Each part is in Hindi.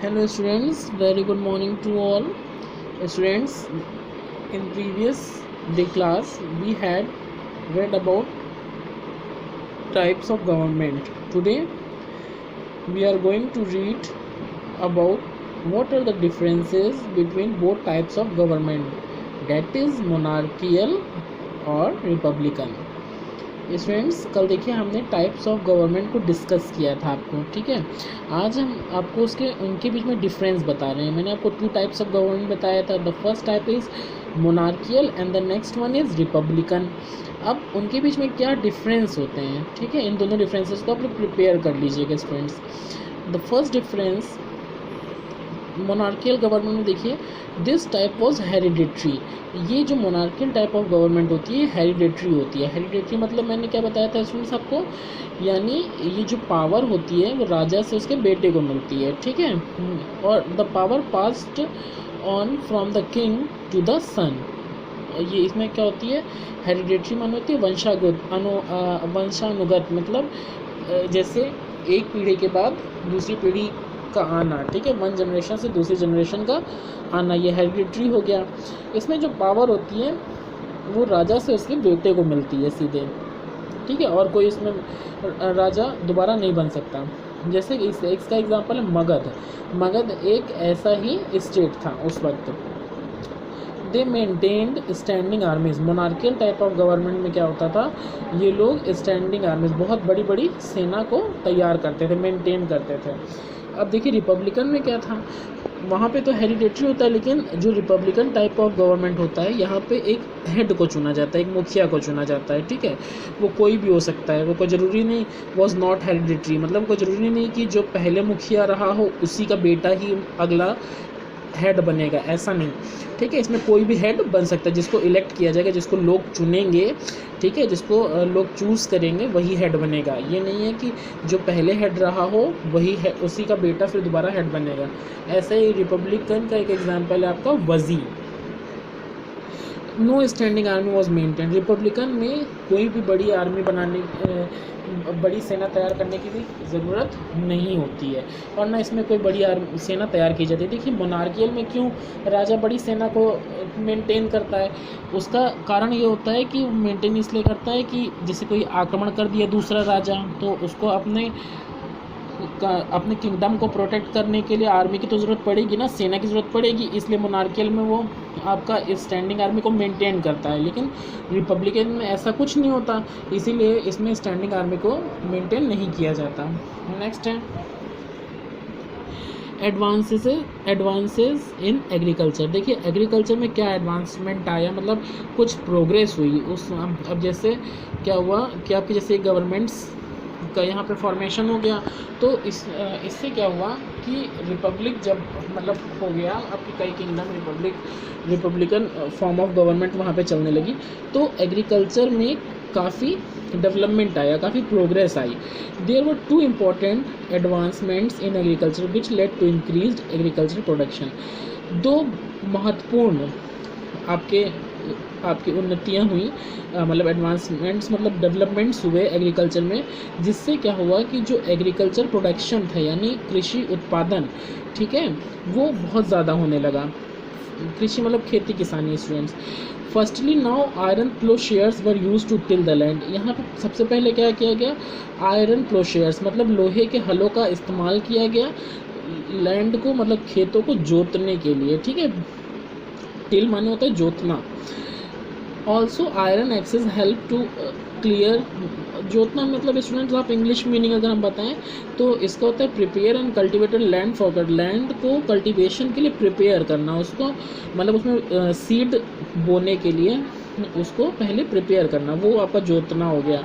Hello students, very good morning to all. Students, in previous day class we had read about types of government. Today we are going to read about what are the differences between both types of government, that is monarchical और रिपब्लिकन. स्टूडेंट्स कल देखिए हमने टाइप्स ऑफ गवर्नमेंट को डिस्कस किया था आपको, ठीक है. आज हम आपको उनके बीच में डिफरेंस बता रहे हैं. मैंने आपको 2 टाइप्स ऑफ गवर्नमेंट बताया था. The first type is monarchial and the next one is Republican. अब उनके बीच में क्या डिफरेंस होते हैं, ठीक है. इन दोनों डिफरेंसेस को आप लोग प्रिपेयर कर लीजिएगा students. The first difference monarchial government में देखिए, दिस टाइप वॉज हेरिडिटरी. ये जो मोनार्कियल टाइप ऑफ गवर्नमेंट होती है हेरिडिटरी होती है. हेरिडिटरी मतलब मैंने क्या बताया था स्टूडेंट्स आपको, यानी ये जो पावर होती है वो राजा से उसके बेटे को मिलती है, ठीक है. और the power passed on from the king to the son. ये इसमें क्या होती है, हेरिडिटरी मान होती है वंशानुगत, मतलब जैसे एक पीढ़ी के बाद दूसरी पीढ़ी का आना, ठीक है. वन जनरेशन से दूसरी जनरेशन का आना, ये हेरिडिटरी हो गया. इसमें जो पावर होती है वो राजा से उसके बेटे को मिलती है सीधे, ठीक है. और कोई इसमें राजा दोबारा नहीं बन सकता. जैसे इसका एग्जांपल है मगध. मगध एक ऐसा ही स्टेट था उस वक्त. They maintained standing armies. Monarchial type of government में क्या होता था, ये लोग स्टैंडिंग आर्मीज, बहुत बड़ी बड़ी सेना को तैयार करते थे, मेंटेन करते थे. अब देखिए रिपब्लिकन में क्या था, वहाँ पे तो हेरिडेटरी होता है, लेकिन जो रिपब्लिकन टाइप ऑफ गवर्नमेंट होता है यहाँ पे एक हेड को चुना जाता है, एक मुखिया को चुना जाता है, ठीक है. वो कोई भी हो सकता है, वो कोई ज़रूरी नहीं, वॉज नॉट हेरिडेटरी, मतलब कोई ज़रूरी नहीं कि जो पहले मुखिया रहा हो उसी का बेटा ही अगला हेड बनेगा, ऐसा नहीं, ठीक है. इसमें कोई भी हेड बन सकता है, जिसको इलेक्ट किया जाएगा, जिसको लोग चुनेंगे, ठीक है, जिसको लोग चूज़ करेंगे वही हेड बनेगा. ये नहीं है कि जो पहले हेड रहा हो वही है उसी का बेटा फिर दोबारा हेड बनेगा. ऐसे ही रिपब्लिकन का एक एग्जांपल है आपका Vajji. No standing army was maintain. Republican में कोई भी बड़ी आर्मी बड़ी सेना तैयार करने की भी ज़रूरत नहीं होती है, और ना इसमें कोई बड़ी सेना तैयार की जाती है. देखिए मोनार्कियल में क्यों राजा बड़ी सेना को मेंटेन करता है, उसका कारण ये होता है कि मेंटेन इसलिए करता है कि जैसे कोई आक्रमण कर दिया दूसरा राजा, तो उसको अपने किंगडम को प्रोटेक्ट करने के लिए आर्मी की तो ज़रूरत पड़ेगी ना, सेना की ज़रूरत पड़ेगी. इसलिए मोनार्कियल में वो आपका स्टैंडिंग आर्मी को मेंटेन करता है. लेकिन रिपब्लिकन में ऐसा कुछ नहीं होता, इसीलिए इसमें स्टैंडिंग आर्मी को मेंटेन नहीं किया जाता. नेक्स्ट है एडवांसेस इन एग्रीकल्चर. देखिए एग्रीकल्चर में क्या एडवांसमेंट आया, मतलब कुछ प्रोग्रेस हुई उस. अब जैसे क्या हुआ कि आपकी जैसे गवर्नमेंट्स का यहाँ पे फॉर्मेशन हो गया, तो इससे क्या हुआ कि रिपब्लिक जब मतलब हो गया, आपकी कई kingdom Republican form of government वहाँ पे चलने लगी, तो एग्रीकल्चर में काफ़ी डेवलपमेंट आया, काफ़ी प्रोग्रेस आई. There were 2 important advancements in agriculture which led to increased agriculture production. 2 महत्वपूर्ण आपकी उन्नतियाँ हुई, मतलब एडवांसमेंट्स मतलब डेवलपमेंट्स हुए एग्रीकल्चर में, जिससे क्या हुआ कि जो एग्रीकल्चर प्रोडक्शन था यानी कृषि उत्पादन, ठीक है, वो बहुत ज़्यादा होने लगा. कृषि मतलब खेती किसानी. Students firstly now iron ploughshares were used to till the land. यहाँ पे सबसे पहले क्या किया गया, आयरन प्लोशेयर्स मतलब लोहे के हलों का इस्तेमाल किया गया लैंड को, मतलब खेतों को जोतने के लिए, ठीक है. टिल माने होता है जोतना. Also iron axes help to clear. जोतना मतलब स्टूडेंट्स आप इंग्लिश मीनिंग अगर हम बताएं तो इसका होता है prepare and cultivated land for land को कल्टीवेशन के लिए प्रिपेयर करना, उसको मतलब उसमें सीड बोने के लिए उसको पहले प्रिपेयर करना, वो आपका जोतना हो गया.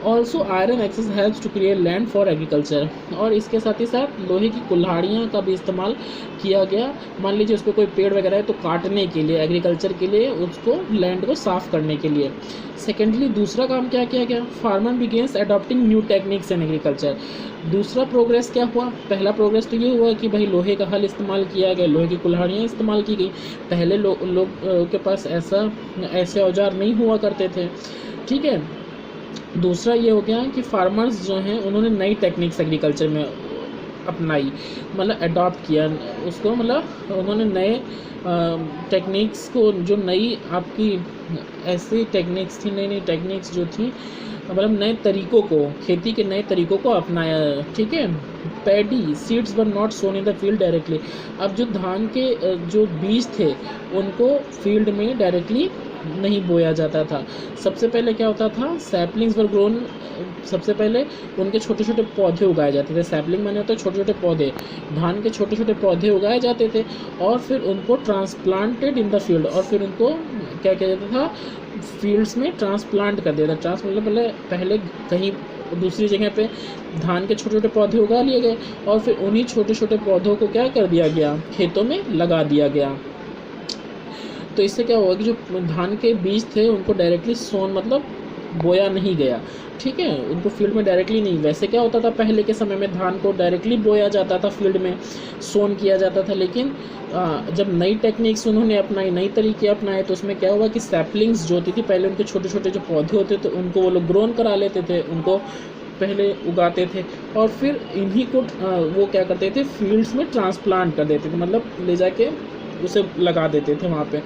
Also iron axes helps to clear land for agriculture. और इसके साथ ही साथ लोहे की कुल्हाड़ियाँ का भी इस्तेमाल किया गया. मान लीजिए उस पर कोई पेड़ वगैरह है तो काटने के लिए, एग्रीकल्चर के लिए, उसको लैंड को साफ़ करने के लिए. सेकेंडली दूसरा काम क्या किया गया, farmer begins adopting new techniques in agriculture. दूसरा प्रोग्रेस क्या हुआ, पहला प्रोग्रेस तो ये हुआ कि भाई लोहे का हल इस्तेमाल किया गया, लोहे की कुल्हाड़ियाँ इस्तेमाल की गई. पहले लोग के पास ऐसे औजार नहीं हुआ करते थे, ठीक है. दूसरा ये हो गया कि फार्मर्स जो हैं उन्होंने नई टेक्निक्स एग्रीकल्चर में अपनाई, मतलब अडॉप्ट किया उसको, मतलब उन्होंने नए टेक्निक्स को, जो नई आपकी ऐसी टेक्निक्स थी, नई नई टेक्निक्स जो थी, मतलब नए तरीक़ों को, खेती के नए तरीक़ों को अपनाया, ठीक है। Paddy seeds were not sown in the field directly. अब जो धान के जो बीज थे उनको फील्ड में डायरेक्टली नहीं बोया जाता था। सबसे पहले क्या होता था, सैपलिंग्स वर ग्रोन, सबसे पहले उनके छोटे छोटे पौधे उगाए जाते थे। सैपलिंग माने होता है छोटे छोटे पौधे, धान के छोटे छोटे पौधे उगाए जाते थे और फिर उनको ट्रांसप्लांटेड इन द फील्ड, और फिर उनको क्या किया जाता था, फील्ड्स में ट्रांसप्लांट कर दिया था। ट्रांसप्लांट पहले कहीं दूसरी जगह पे धान के छोटे छोटे पौधे उगा लिए गए और फिर उन्हीं छोटे छोटे पौधों को क्या कर दिया गया, खेतों में लगा दिया गया। तो इससे क्या हुआ कि जो धान के बीज थे उनको डायरेक्टली सोन मतलब बोया नहीं गया, ठीक है, उनको फील्ड में डायरेक्टली नहीं। वैसे क्या होता था पहले के समय में, धान को डायरेक्टली बोया जाता था, फील्ड में सोन किया जाता था। लेकिन जब नई टेक्निक्स उन्होंने अपनाई, नई तरीके अपनाए, तो उसमें क्या हुआ कि सैपलिंग्स जो होती थी, पहले उनके छोटे छोटे जो पौधे होते थे उनको वो लोग ग्रोन करा लेते थे, उनको पहले उगाते थे और फिर इन्हीं को वो क्या करते थे, फील्ड्स में ट्रांसप्लांट कर देते थे, मतलब ले जाके उसे लगा देते थे वहाँ पे।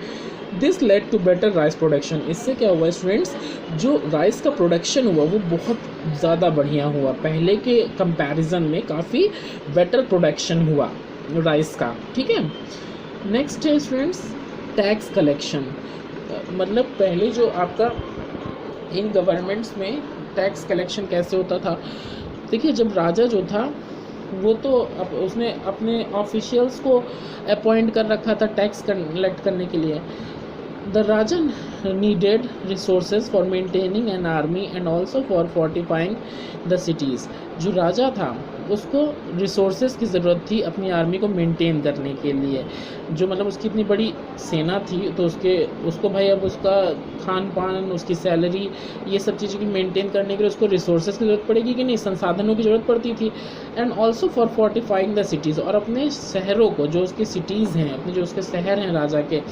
This led to better rice production. इससे क्या हुआ स्टूडेंट्स, जो राइस का प्रोडक्शन हुआ वो बहुत ज़्यादा बढ़िया हुआ, पहले के कंपैरिजन में काफ़ी बेटर प्रोडक्शन हुआ राइस का, ठीक है। नेक्स्ट है स्टूडेंट्स टैक्स कलेक्शन। मतलब पहले जो आपका इन गवर्नमेंट्स में टैक्स कलेक्शन कैसे होता था, देखिए जब राजा जो था वो तो उसने अपने ऑफिशियल्स को अपॉइंट कर रखा था टैक्स कलेक्ट करने के लिए। The Raja needed resources for maintaining an army and also for fortifying the cities. जो राजा था उसको रिसोर्सेज की ज़रूरत थी अपनी आर्मी को मेंटेन करने के लिए, जो मतलब उसकी इतनी बड़ी सेना थी, तो उसको भाई अब उसका खान पान, उसकी सैलरी, ये सब चीज़ें की मेंटेन करने के लिए उसको रिसोर्सेज की ज़रूरत पड़ेगी कि नहीं, संसाधनों की ज़रूरत पड़ती थी। And also for fortifying the cities, और अपने शहरों को, जो उसके सिटीज़ हैं, अपने जो उसके शहर हैं राजा के,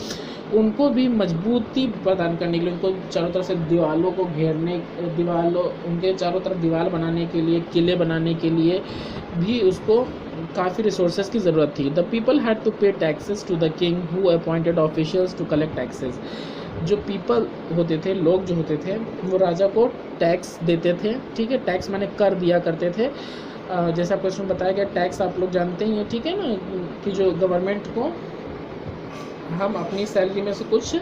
उनको भी मजबूती प्रदान करने के लिए, उनको चारों तरफ से दीवारों को घेरने, उनके चारों तरफ दीवार बनाने के लिए, किले बनाने के लिए भी उसको काफ़ी रिसोर्सेज की ज़रूरत थी। The people had to pay taxes to the king who appointed officials to collect taxes. जो पीपल होते थे, लोग जो होते थे, वो राजा को टैक्स देते थे, ठीक है, टैक्स माने कर दिया करते थे। जैसे आपको इसमें बताया गया, टैक्स आप लोग जानते ही हैं, ठीक है ना, कि जो गवर्नमेंट को हम अपनी सैलरी में से कुछ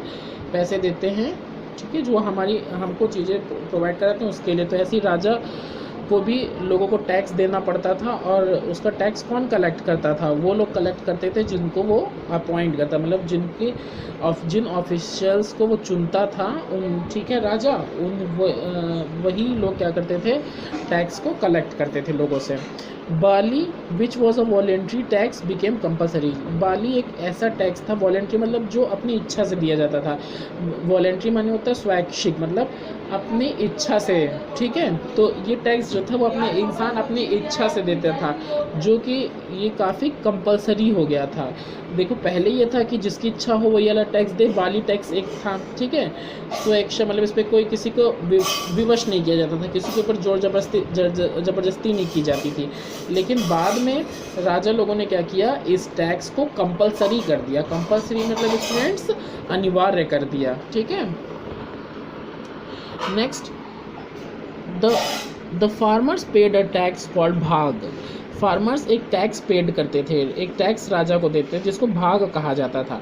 पैसे देते हैं, ठीक है, जो हमको चीज़ें प्रोवाइड कराते हैं उसके लिए। तो ऐसे ही राजा को भी लोगों को टैक्स देना पड़ता था, और उसका टैक्स कौन कलेक्ट करता था, वो लोग कलेक्ट करते थे जिनको वो अपॉइंट करता, मतलब जिन ऑफिशियल्स को वो चुनता था, ठीक है, राजा, वही लोग क्या करते थे, टैक्स को कलेक्ट करते थे लोगों से। Bali which was a voluntary tax became compulsory. Bali एक ऐसा टैक्स था, वॉलेंट्री मतलब जो अपनी इच्छा से दिया जाता था, वॉलेंट्री माने होता है स्वैच्छिक, मतलब अपनी इच्छा से, ठीक है। तो ये टैक्स जो था वो इंसान अपनी इच्छा से देता था, जो कि ये काफ़ी कंपलसरी हो गया था। देखो पहले ये था कि जिसकी इच्छा हो वही वाला टैक्स दे, बाली टैक्स एक था, ठीक है, स्वेच्छा मतलब इस पर कोई किसी को विवश नहीं किया जाता था, किसी के ऊपर जोर जबरदस्ती नहीं की जाती थी। लेकिन बाद में राजा लोगों ने क्या किया, इस टैक्स को कंपलसरी कर दिया। कंपलसरी मतलब स्टूडेंट्स अनिवार्य कर दिया, ठीक है। Next the farmers paid a tax called भाग। फार्मर्स एक टैक्स पेड करते थे, एक टैक्स राजा को देते थे जिसको भाग कहा जाता था।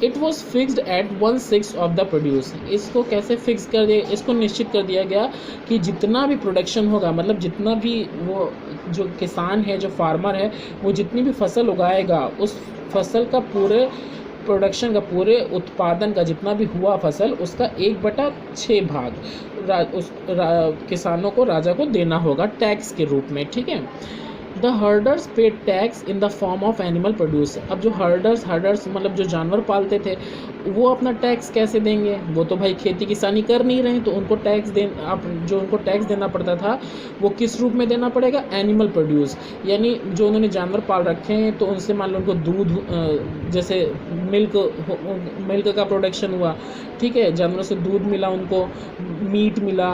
It was fixed at 1/6 of the produce. इसको कैसे फिक्स कर दिया, इसको निश्चित कर दिया गया कि जितना भी प्रोडक्शन होगा, मतलब जितना भी वो जो किसान है, जो फार्मर है, वो जितनी भी फसल उगाएगा, उस फसल का पूरे प्रोडक्शन का, पूरे उत्पादन का जितना भी हुआ फसल, उसका 1/6 भाग किसानों को, राजा को देना होगा टैक्स के रूप में, ठीक है। द हर्डर्स पे tax in the form of animal produce. अब जो हर्डर्स मतलब जो जानवर पालते थे, वो अपना टैक्स कैसे देंगे, वो तो भाई खेती किसानी कर नहीं रहे, तो उनको टैक्स देना पड़ता था, वो किस रूप में देना पड़ेगा, एनिमल प्रोड्यूस, यानी जो उन्होंने जानवर पाल रखे हैं, तो उनसे मान लो उनको दूध, जैसे मिल्क का प्रोडक्शन हुआ, ठीक है, जानवरों से दूध मिला, उनको मीट मिला,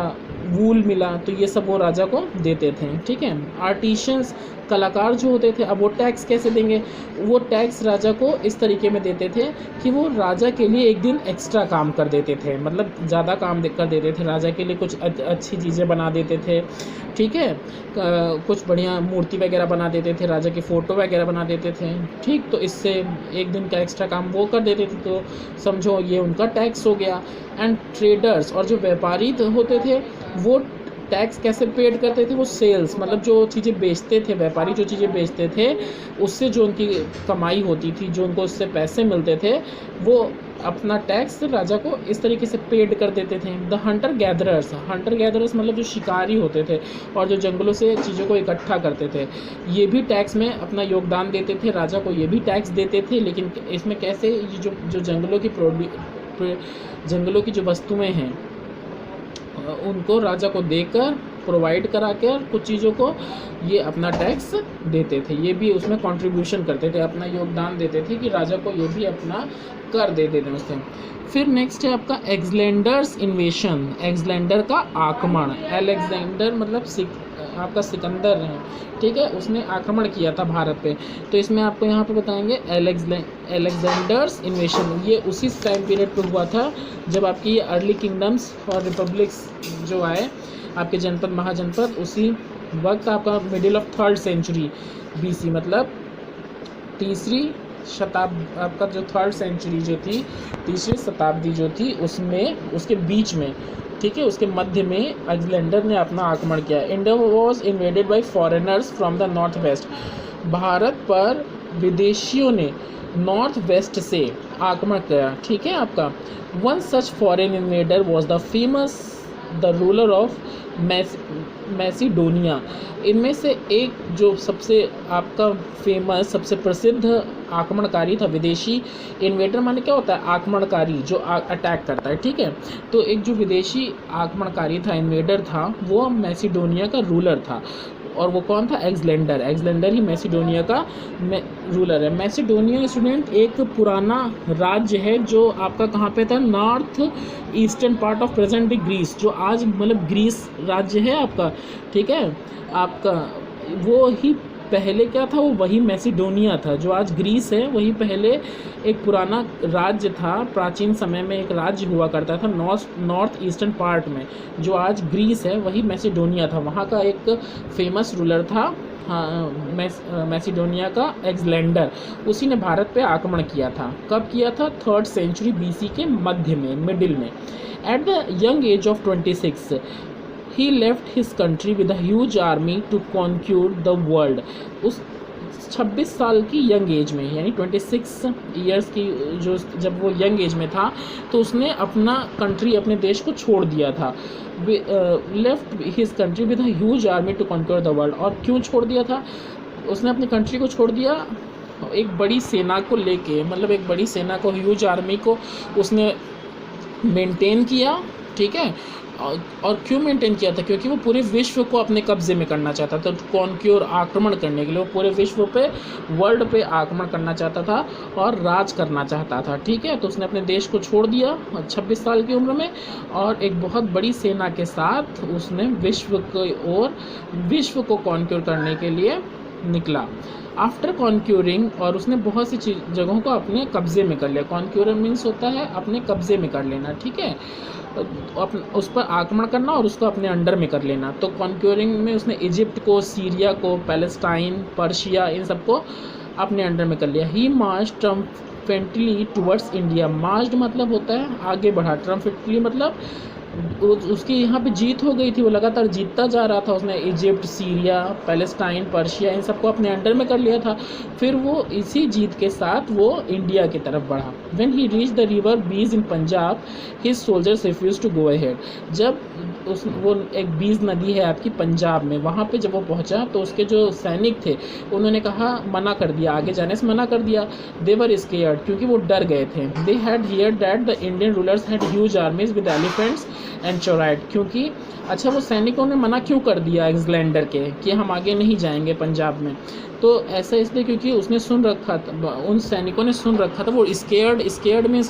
वूल मिला, तो ये सब वो राजा को देते थे, ठीक है। आर्टिशंस कलाकार जो होते थे अब वो टैक्स कैसे देंगे, वो टैक्स राजा को इस तरीके में देते थे कि वो राजा के लिए एक दिन एक्स्ट्रा काम कर देते थे, मतलब ज़्यादा काम कर देते थे राजा के लिए, कुछ अच्छी चीज़ें बना देते थे, ठीक है, कुछ बढ़िया मूर्ति वगैरह बना देते थे, राजा की फ़ोटो वगैरह बना देते थे, ठीक। तो इससे एक दिन का एक्स्ट्रा काम वो कर देते थे, तो समझो ये उनका टैक्स हो गया। एंड ट्रेडर्स और जो व्यापारी होते थे वो टैक्स कैसे पेड करते थे, वो सेल्स, मतलब जो चीज़ें बेचते थे, व्यापारी जो चीज़ें बेचते थे उससे जो उनकी कमाई होती थी, जो उनको उससे पैसे मिलते थे, वो अपना टैक्स राजा को इस तरीके से पेड कर देते थे। द हंटर गैदरर्स मतलब जो शिकारी होते थे और जो जंगलों से चीज़ों को इकट्ठा करते थे, ये भी टैक्स में अपना योगदान देते थे, राजा को ये भी टैक्स देते थे। लेकिन इसमें कैसे, ये जो जंगलों की जो वस्तुएं हैं उनको राजा को देकर, प्रोवाइड करा कर कुछ चीज़ों को ये अपना टैक्स देते थे, ये भी उसमें कंट्रीब्यूशन करते थे, अपना योगदान देते थे कि राजा को ये भी अपना कर देते थे उससे। फिर नेक्स्ट है आपका एलेक्जेंडर्स इन्वेशन, एलेक्जेंडर का आक्रमण। एलेक्जेंडर मतलब आपका सिकंदर है, ठीक है, उसने आक्रमण किया था भारत पे। तो इसमें आपको यहाँ पे बताएंगे एलेक्जेंडर्स इन्वेशन, ये उसी टाइम पीरियड पे हुआ था जब आपकी ये अर्ली किंगडम्स और रिपब्लिक्स जो आए, आपके जनपद महाजनपद, उसी वक्त आपका middle of 3rd century BC, मतलब तीसरी शताब्दी, आपका जो 3rd सेंचुरी जो थी, तीसरी शताब्दी जो थी, उसमें उसके बीच में, ठीक है, उसके मध्य में अलेक्जेंडर ने अपना आक्रमण किया। India was invaded by foreigners from the north west, Bharat पर विदेशियों ने नॉर्थ वेस्ट से आक्रमण किया, ठीक है आपका। One such foreign invader was the famous the ruler of Macedonia. इनमें से एक जो सबसे आपका फेमस, सबसे प्रसिद्ध आक्रमणकारी था, विदेशी इन्वेडर माने क्या होता है, आक्रमणकारी जो अटैक करता है, ठीक है। तो एक जो विदेशी आक्रमणकारी था, इन्वेडर था, वो मैसिडोनिया का रूलर था, और वो कौन था, एलेक्जेंडर ही मैसिडोनिया का रूलर है। मैसिडोनिया स्टूडेंट एक पुराना राज्य है जो आपका कहाँ पे था, north eastern part of present day Greece, जो आज मतलब ग्रीस राज्य है आपका, ठीक है आपका। वो ही पहले क्या था, वो वही मैसिडोनिया था जो आज ग्रीस है, वही पहले एक पुराना राज्य था, प्राचीन समय में एक राज्य हुआ करता था नॉर्थ ईस्टर्न पार्ट में, जो आज ग्रीस है, वही मैसिडोनिया था। वहाँ का एक फेमस रूलर था, हाँ, मैसिडोनिया का एलेक्जेंडर, उसी ने भारत पे आक्रमण किया था। कब किया था, 3rd सेंचुरी BC के मध्य में, मिडिल में। At the young age of 26 he left his country with a huge army to conquer the world। उस 26 साल की यंग एज में, यानी 26 ईयर्स की जो, जब वो यंग एज में था, तो उसने अपना कंट्री, अपने देश को छोड़ दिया था। Left his country with a huge army to conquer the world. और क्यों छोड़ दिया था उसने, अपनी कंट्री को छोड़ दिया एक बड़ी सेना को लेके, मतलब एक बड़ी सेना को, ह्यूज आर्मी को उसने मेंटेन किया, ठीक है। और क्यों मेंटेन किया था, क्योंकि वो पूरे विश्व को अपने कब्जे में करना चाहता था, तो कॉन्क्योर, आक्रमण करने के लिए वो पूरे विश्व पे, वर्ल्ड पे आक्रमण करना चाहता था और राज करना चाहता था, ठीक है। तो उसने अपने देश को छोड़ दिया 26 साल की उम्र में, और एक बहुत बड़ी सेना के साथ उसने विश्व को कॉन्क्योर करने के लिए निकला। आफ्टर कॉन्क्यूरिंग, और उसने बहुत सी जगहों को अपने कब्जे में कर लिया। कॉन्क्यूर मीन्स होता है अपने कब्जे में कर लेना, ठीक है, उस पर आक्रमण करना और उसको अपने अंडर में कर लेना। तो कॉन्क्यूरिंग में उसने इजिप्ट को, सीरिया को, पैलेस्टाइन, पर्शिया, इन सबको अपने अंडर में कर लिया। ही मार्च ट्रम्फेंटली टुवर्ड्स इंडिया। मार्च मतलब होता है आगे बढ़ा, ट्रम्फेंटली मतलब उसकी यहाँ पे जीत हो गई थी, वो लगातार जीतता जा रहा था। उसने इजिप्ट, सीरिया, पैलेस्टाइन, पर्शिया, इन सबको अपने अंडर में कर लिया था। फिर वो इसी जीत के साथ वो इंडिया की तरफ बढ़ा। When he reach the river Beas in Punjab, his soldiers refuse to go ahead. जब वो एक बीज नदी है आपकी पंजाब में, वहाँ पे जब वो पहुँचा तो उसके जो सैनिक थे उन्होंने कहा, मना कर दिया, आगे जाने से मना कर दिया। दे वर स्केयर्ड, क्योंकि वो डर गए थे। They had heard that the Indian rulers had huge armies with elephants and chariots. क्योंकि अच्छा, वो सैनिकों ने मना क्यों कर दिया एलेक्जेंडर के कि हम आगे नहीं जाएंगे पंजाब में, तो ऐसा इसलिए क्योंकि उसने सुन रखा था, उन सैनिकों ने सुन रखा था, वो स्केयर्ड में